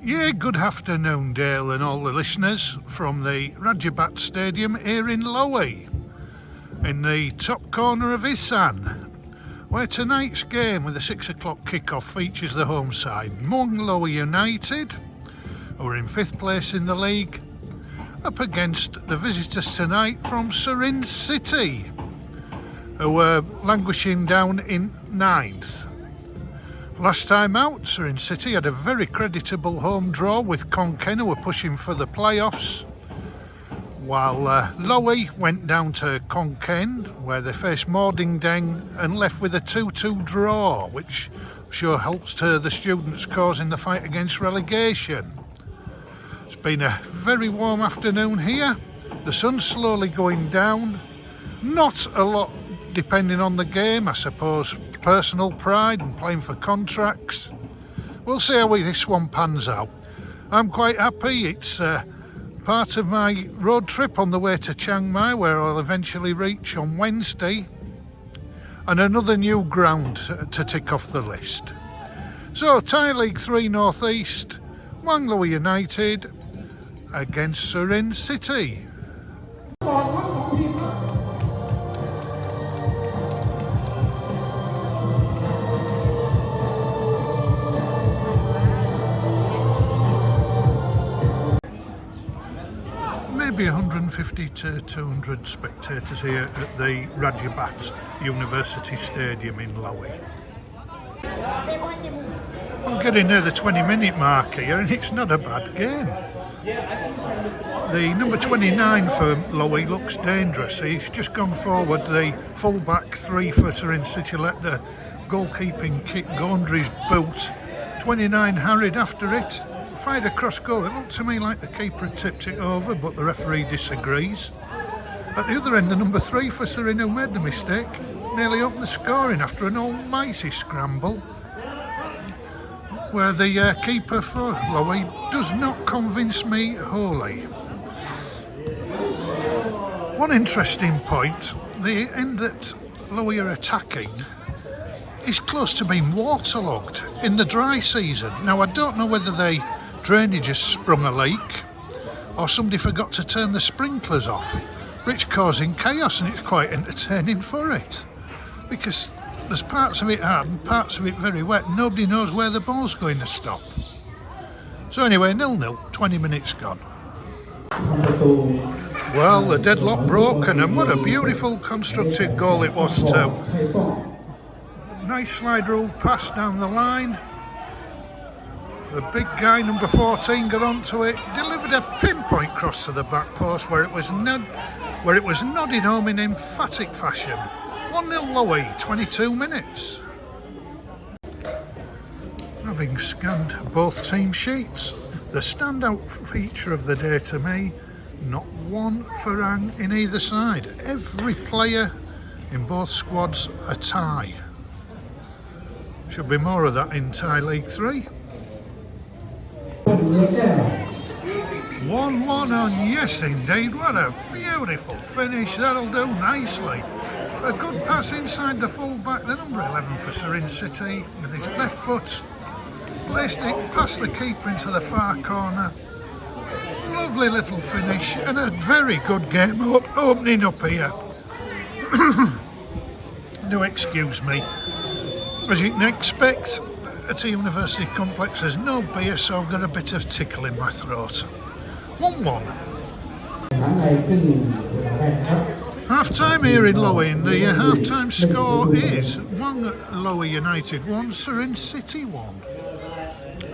Yeah, good afternoon, Dale and all the listeners from the Rajabhat Stadium here in Loei, in the top corner of Isan, where tonight's game with a 6 o'clock kickoff features the home side, Muang Loei United, who are in 5th place in the league, up against the visitors tonight from Surin City, who were languishing down in 9th. Last time out, Surin City had a very creditable home draw with Konken, who were pushing for the playoffs, while Loei went down to Konken, where they faced Mordingdeng and left with a 2-2 draw, which I'm sure helps to the students' cause in the fight against relegation. It's been a very warm afternoon here. The sun's slowly going down. Not a lot depending on the game, I suppose. Personal pride and playing for contracts. We'll see how this one pans out. I'm quite happy. It's part of my road trip on the way to Chiang Mai, where I'll eventually reach on Wednesday, and another new ground to tick off the list. So Thai League 3 North East, Muang Loei United against Surin City. Maybe 150 to 200 spectators here at the Rajabhat University Stadium in Loei. I'm getting near the 20-minute mark here, and it's not a bad game. The number 29 for Loei looks dangerous. He's just gone forward. The full-back 3 for Surin City let the goalkeeping kick go under his boot. 29 harried after it. Fired a cross goal. It looked to me like the keeper had tipped it over, but the referee disagrees. At the other end, the number 3 for Surin, who made the mistake, nearly opened the scoring after an almighty scramble, where the keeper for Loei does not convince me wholly. One interesting point, the end that Loei are attacking is close to being waterlogged in the dry season. Now, I don't know whether the drainage has sprung a leak or somebody forgot to turn the sprinklers off, but it's causing chaos, and it's quite entertaining for it, because there's parts of it hard and parts of it very wet, and nobody knows where the ball's going to stop. So anyway, 0-0, 20 minutes gone. Well, the deadlock broken, and what a beautiful constructed goal it was too. Nice slide rule pass down the line. The big guy, number 14, got onto it, delivered a pinpoint cross to the back post where it was nodded home in emphatic fashion. 1-0 Loei, 22 minutes. Having scanned both team sheets, the standout feature of the day to me, not one farang in either side. Every player in both squads a tie. Should be more of that in Thai League 3. 1-1 on, yes indeed, what a beautiful finish, that'll do nicely. A good pass inside the full-back, the number 11 for Surin City, with his left foot, placed it past the keeper into the far corner. Lovely little finish, and a very good game opening up here. No, excuse me. As you can expect, at a university complex there's no beer, so I've got a bit of tickle in my throat. 1-1. Half-time here in Loei, and the half-time score is Muang Loei United 1, Surin City 1.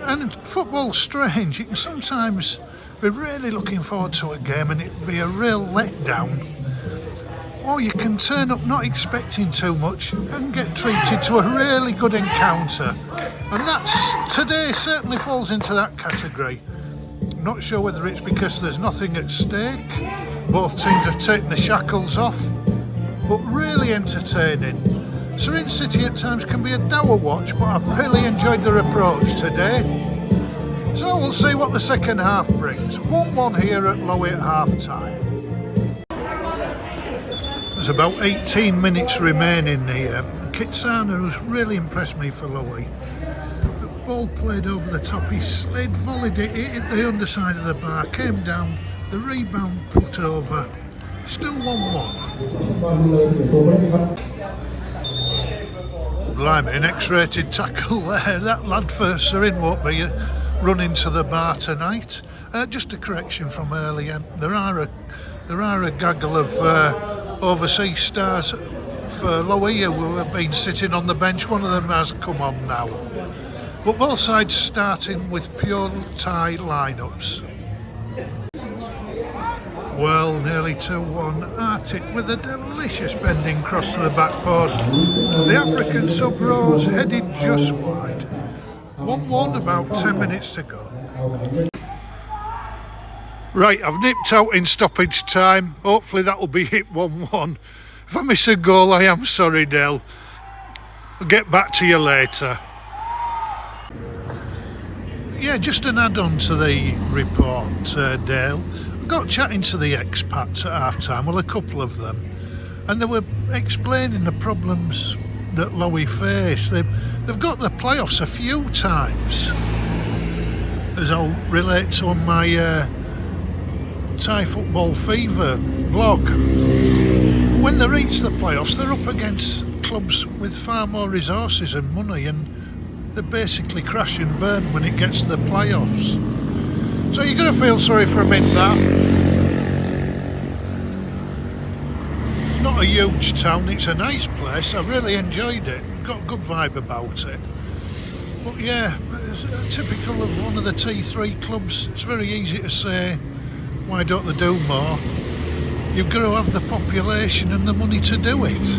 And football's strange. You can sometimes be really looking forward to a game and it'd be a real letdown. Or you can turn up not expecting too much and get treated to a really good encounter. And today certainly falls into that category. Not sure whether it's because there's nothing at stake, both teams have taken the shackles off, but really entertaining. Surin City at times can be a dour watch, but I've really enjoyed their approach today. So we'll see what the second half brings. 1-1 here at Loei at half time. There's about 18 minutes remaining here. Kitsana, who's really impressed me for Loei, ball played over the top, he slid, volleyed it, it hit the underside of the bar, came down, the rebound put over, still 1-1. Blimey, an X-rated tackle there. That lad for Surin won't be running to the bar tonight. Just a correction from earlier, there are a gaggle of overseas stars for Loei who have been sitting on the bench. One of them has come on now. But both sides starting with pure Thai lineups. Well, nearly 2-1. Arctic with a delicious bending cross to the back post. The African sub-rose headed just wide. 1-1, about 10 minutes to go. Right, I've nipped out in stoppage time. Hopefully that'll be hit 1-1. If I miss a goal, I am sorry, Dale. I'll get back to you later. Yeah, just an add-on to the report, Dale. I got chatting to the expats at half-time, well, a couple of them, and they were explaining the problems that Loei face. They've got the playoffs a few times, as I'll relate on my Thai Football Fever blog. When they reach the playoffs, they're up against clubs with far more resources and money, and they basically crash and burn when it gets to the playoffs. So you're going to feel sorry for them in that. Not a huge town, it's a nice place, I really enjoyed it, got a good vibe about it. But yeah, it's typical of one of the T3 clubs. It's very easy to say, why don't they do more? You've got to have the population and the money to do it.